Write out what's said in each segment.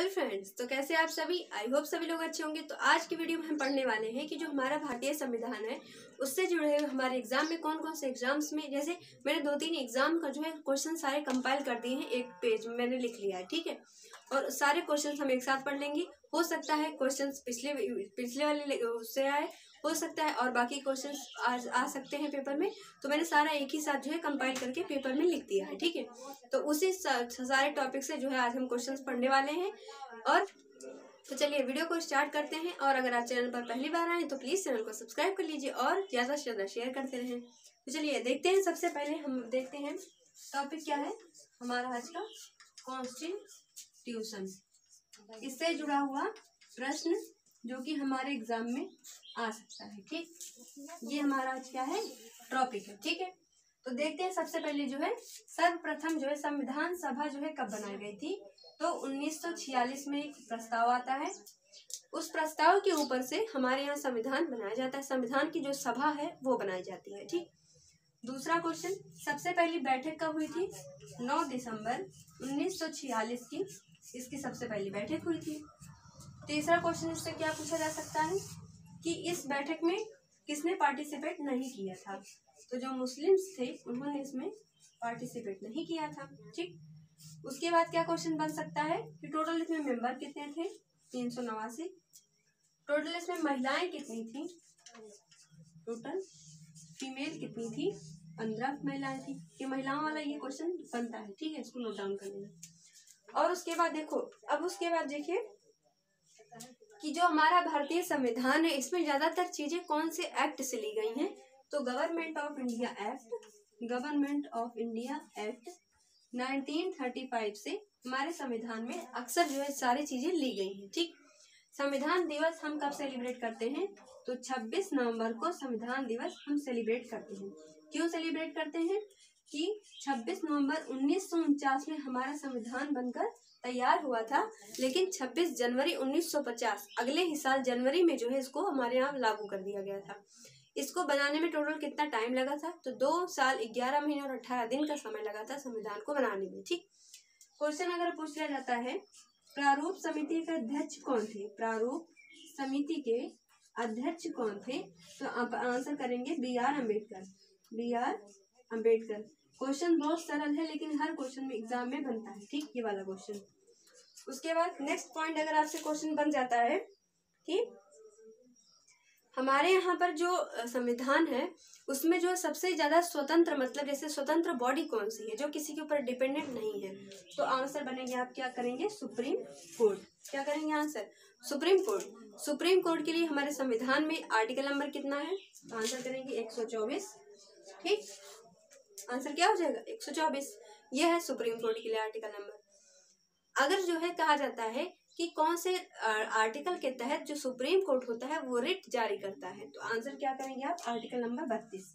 Hello friends, तो कैसे आप सभी। आई होप सभी लोग अच्छे होंगे। तो आज की वीडियो में हम पढ़ने वाले हैं कि जो हमारा भारतीय संविधान है उससे जुड़े हुए हमारे एग्जाम में कौन कौन से एग्जाम्स में, जैसे मैंने 2-3 एग्जाम का जो है क्वेश्चन सारे कंपाइल कर दिए हैं, एक पेज में मैंने लिख लिया है, ठीक है। और सारे क्वेश्चन हम एक साथ पढ़ लेंगे। हो सकता है क्वेश्चन पिछले वाले उससे आए, हो सकता है और बाकी क्वेश्चंस आ सकते हैं पेपर में। तो मैंने सारा एक ही साथ जो है कंपाइल करके पेपर में लिख दिया है, ठीक है। तो उसी सारे टॉपिक से जो है आज हम क्वेश्चंस पढ़ने वाले हैं। और तो चलिए वीडियो को स्टार्ट करते हैं। और अगर आप चैनल पर पहली बार आए तो प्लीज चैनल को सब्सक्राइब कर लीजिए और ज्यादा से ज्यादा शेयर करते रहें। तो चलिए देखते हैं। सबसे पहले हम देखते हैं टॉपिक क्या है हमारा आज का, कॉन्स्टिट्यूशन। इससे जुड़ा हुआ प्रश्न जो कि हमारे एग्जाम में आ सकता है, ठीक। ये हमारा आज क्या है, टॉपिक है, ठीक है। तो देखते हैं सबसे पहले जो है सर्वप्रथम जो है संविधान सभा जो है कब बनाई गई थी। तो 1946 में एक प्रस्ताव आता है। उस प्रस्ताव के ऊपर से हमारे यहाँ संविधान बनाया जाता है। संविधान की जो सभा है वो बनाई जाती है, ठीक। दूसरा क्वेश्चन, सबसे पहली बैठक कब हुई थी। 9 दिसंबर 1946 की इसकी सबसे पहली बैठक हुई थी। तीसरा क्वेश्चन इससे क्या पूछा जा सकता है कि इस बैठक में किसने पार्टिसिपेट नहीं किया था। तो जो मुस्लिम्स थे उन्होंने इसमें पार्टिसिपेट नहीं किया था, ठीक। उसके बाद क्या क्वेश्चन बन सकता है कि टोटल इसमें मेंबर कितने थे, 389। टोटल इसमें महिलाएं कितनी थी, टोटल फीमेल कितनी थी, 15 महिलाएं थी। ये महिलाओं वाला ये क्वेश्चन बनता है, ठीक है, इसको नोट डाउन कर लेना। और उसके बाद देखो, अब उसके बाद देखिए कि जो हमारा भारतीय संविधान है इसमें ज्यादातर चीजें कौन से एक्ट से ली गई हैं। तो गवर्नमेंट ऑफ इंडिया एक्ट 1935 से हमारे संविधान में अक्सर जो है सारी चीजें ली गई हैं, ठीक। संविधान दिवस हम कब सेलिब्रेट करते हैं। तो 26 नवंबर को संविधान दिवस हम सेलिब्रेट करते हैं। क्यों सेलिब्रेट करते हैं कि 26 नवंबर 1949 में हमारा संविधान बनकर तैयार हुआ था, लेकिन 26 जनवरी 1950 अगले ही साल जनवरी में जो है इसको हमारे यहाँ लागू कर दिया गया था। इसको बनाने में टोटल कितना टाइम लगा था। तो 2 साल 11 महीने और 18 दिन का समय लगा था संविधान को बनाने में, ठीक। क्वेश्चन अगर पूछ लिया जाता है प्रारूप समिति के अध्यक्ष कौन थे, प्रारूप समिति के अध्यक्ष कौन थे, तो आप आंसर करेंगे B.R. अम्बेडकर। क्वेश्चन बहुत सरल है लेकिन हर क्वेश्चन में एग्जाम में बनता है, ठीक, ये वाला क्वेश्चन। उसके बाद नेक्स्ट पॉइंट अगर आपसे क्वेश्चन बन जाता है कि हमारे यहाँ पर जो संविधान है उसमें जो सबसे ज्यादा स्वतंत्र, मतलब जैसे स्वतंत्र बॉडी कौन सी है जो किसी के ऊपर डिपेंडेंट नहीं है। तो आंसर बनेंगे, आप क्या करेंगे, सुप्रीम कोर्ट। क्या करेंगे answer, supreme court. Supreme court के लिए हमारे संविधान में आर्टिकल नंबर कितना है, तो आंसर करेंगे 124, ठीक। आंसर क्या हो जाएगा, 124। यह है सुप्रीम कोर्ट के लिए आर्टिकल नंबर। अगर जो है कहा जाता है कि कौन से आर्टिकल के तहत जो सुप्रीम कोर्ट होता है वो रिट जारी करता है, तो आंसर क्या करेंगे आप, आर्टिकल नंबर 32।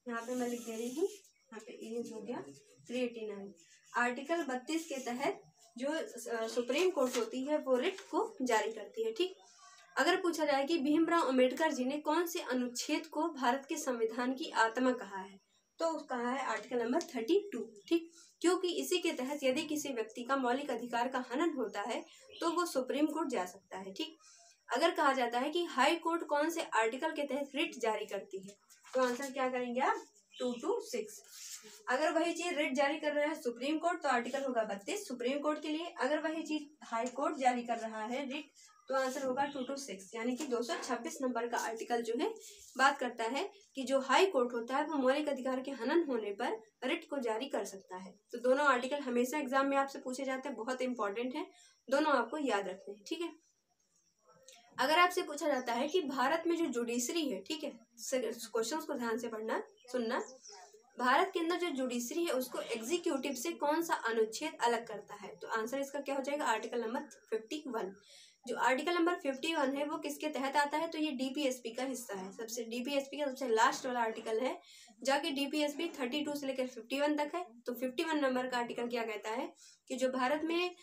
यहाँ पे मैं लिख दे रही हूँ, यहाँ पे एज हो गया 389। आर्टिकल 32 के तहत जो सुप्रीम कोर्ट होती है वो रिट को जारी करती है, ठीक। अगर पूछा जाए कि भीमराव अंबेडकर जी ने कौन से अनुच्छेद को भारत के संविधान की आत्मा कहा है, तो कहा है आर्टिकल नंबर 32, ठीक। क्योंकि इसी के तहत यदि किसी व्यक्ति का मौलिक अधिकार का हनन होता है तो वो सुप्रीम कोर्ट जा सकता है, ठीक। अगर कहा जाता है कि हाई कोर्ट कौन से आर्टिकल के तहत रिट जारी करती है, तो आंसर क्या करेंगे आप, 226। अगर वही चीज रिट जारी कर रहा है सुप्रीम कोर्ट तो आर्टिकल होगा 32 सुप्रीम कोर्ट के लिए। अगर वही चीज हाई कोर्ट जारी कर रहा है रिट तो आंसर होगा 226, यानी कि 226 नंबर का आर्टिकल जो है बात करता है कि जो हाई कोर्ट होता है वो मौलिक अधिकार के हनन होने पर रिट को जारी कर सकता है। तो दोनों आर्टिकल हमेशा एग्जाम में आपसे पूछे जाते हैं, बहुत इंपॉर्टेंट है, दोनों आपको याद रखने हैं, ठीक है। अगर आपसे पूछा जाता है कि भारत में जो जुडिशरी है, ठीक है, क्वेश्चन को ध्यान से पढ़ना सुनना, भारत के अंदर जो जुडिशरी है उसको एग्जीक्यूटिव से कौन सा अनुच्छेद अलग करता है, तो आंसर इसका क्या हो जाएगा, आर्टिकल नंबर 51। जो आर्टिकल नंबर 51 है वो किसके तहत आता है, तो ये डीपीएसपी का हिस्सा है। सबसे डीपीएसपी का सबसे लास्ट वाला आर्टिकल है, जाके डीपीएसपी 32 से लेकर 51 तक है। तो 51 नंबर का आर्टिकल क्या कहता है कि जो भारत में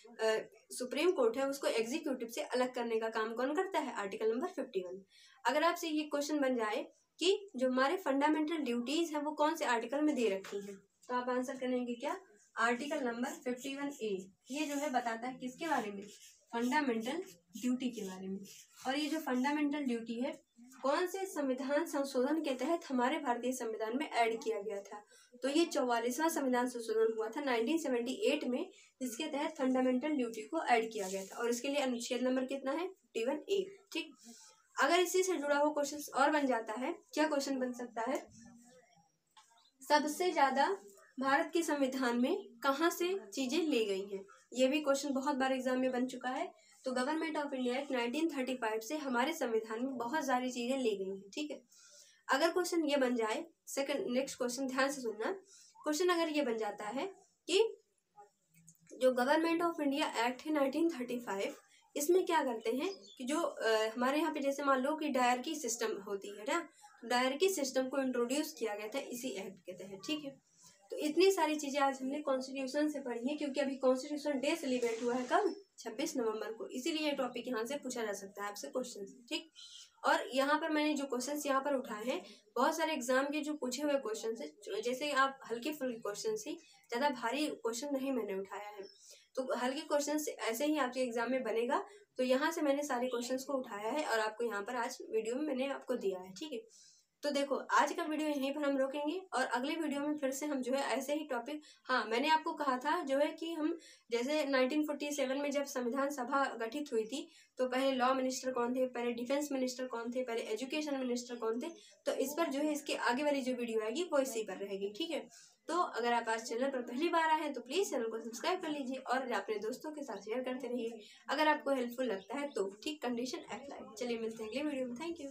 सुप्रीम कोर्ट है उसको एग्जीक्यूटिव से अलग करने का काम कौन करता है, आर्टिकल नंबर 51। अगर आपसे ये क्वेश्चन बन जाए कि जो हमारे फंडामेंटल ड्यूटीज है वो कौन से आर्टिकल में दे रखी है, तो आप आंसर करेंगे क्या, आर्टिकल नंबर 51A। ये जो है बताता है किसके बारे में, फंडामेंटल ड्यूटी के बारे में। और ये जो फंडामेंटल ड्यूटी है कौन से संविधान संशोधन के तहत हमारे भारतीय संविधान में ऐड किया गया था? तो ये 44वां संविधान संशोधन हुआ था 1978 में, जिसके तहत फंडामेंटल ड्यूटी को ऐड किया गया था। और इसके लिए अनुच्छेद नंबर कितना है? 51A। ठीक, अगर इसी से जुड़ा हुआ क्वेश्चन और बन जाता है, क्या क्वेश्चन बन सकता है? सबसे ज्यादा भारत के संविधान में कहाँ से चीजें ली गई हैं? ये भी क्वेश्चन बहुत बार एग्जाम में बन चुका है। तो गवर्नमेंट ऑफ इंडिया एक्ट 1935 से हमारे संविधान में बहुत सारी चीजें ली गई हैं। ठीक है, अगर क्वेश्चन ये बन जाए, नेक्स्ट क्वेश्चन ध्यान से सुनना। क्वेश्चन अगर ये बन जाता है कि जो गवर्नमेंट ऑफ इंडिया एक्ट है 1935, इसमें क्या करते हैं कि जो हमारे यहाँ पे जैसे मान लो कि डायरकी सिस्टम होती है ना, तो डायरकी सिस्टम को इंट्रोड्यूस किया गया था इसी एक्ट के तहत। ठीक है, तो इतनी सारी चीजें आज हमने कॉन्स्टिट्यूशन से पढ़ी है, क्योंकि अभी कॉन्स्टिट्यूशन डे सेलिब्रेट हुआ है कब? 26 नवंबर को। इसीलिए ये टॉपिक यहाँ से पूछा जा सकता है आपसे क्वेश्चन। ठीक, और यहाँ पर मैंने जो क्वेश्चंस यहाँ पर उठाए हैं, बहुत सारे एग्जाम के जो पूछे हुए क्वेश्चन है, जैसे आप हल्के फुल्के क्वेश्चन ही, ज्यादा भारी क्वेश्चन नहीं मैंने उठाया है। तो हल्के क्वेश्चन ऐसे ही आपके एग्जाम में बनेगा। तो यहाँ से मैंने सारे क्वेश्चंस को उठाया है और आपको यहाँ पर आज वीडियो में मैंने आपको दिया है। ठीक है, तो देखो आज का वीडियो यहीं पर हम रोकेंगे और अगले वीडियो में फिर से हम जो है ऐसे ही टॉपिक, हाँ मैंने आपको कहा था जो है कि हम जैसे 1947 में जब संविधान सभा गठित हुई थी, तो पहले लॉ मिनिस्टर कौन थे, पहले डिफेंस मिनिस्टर कौन थे, पहले एजुकेशन मिनिस्टर कौन थे, तो इस पर जो है इसके आगे वाली जो वीडियो आएगी वो इसी पर रहेगी। ठीक है, तो अगर आप आज चैनल पर पहली बार आए हैं तो प्लीज चैनल को सब्सक्राइब कर लीजिए और अपने दोस्तों के साथ शेयर करते रहिए अगर आपको हेल्पफुल लगता है तो। ठीक, कंडीशन अप्लाई। चलिए मिलते हैं अगले वीडियो में। Thank you.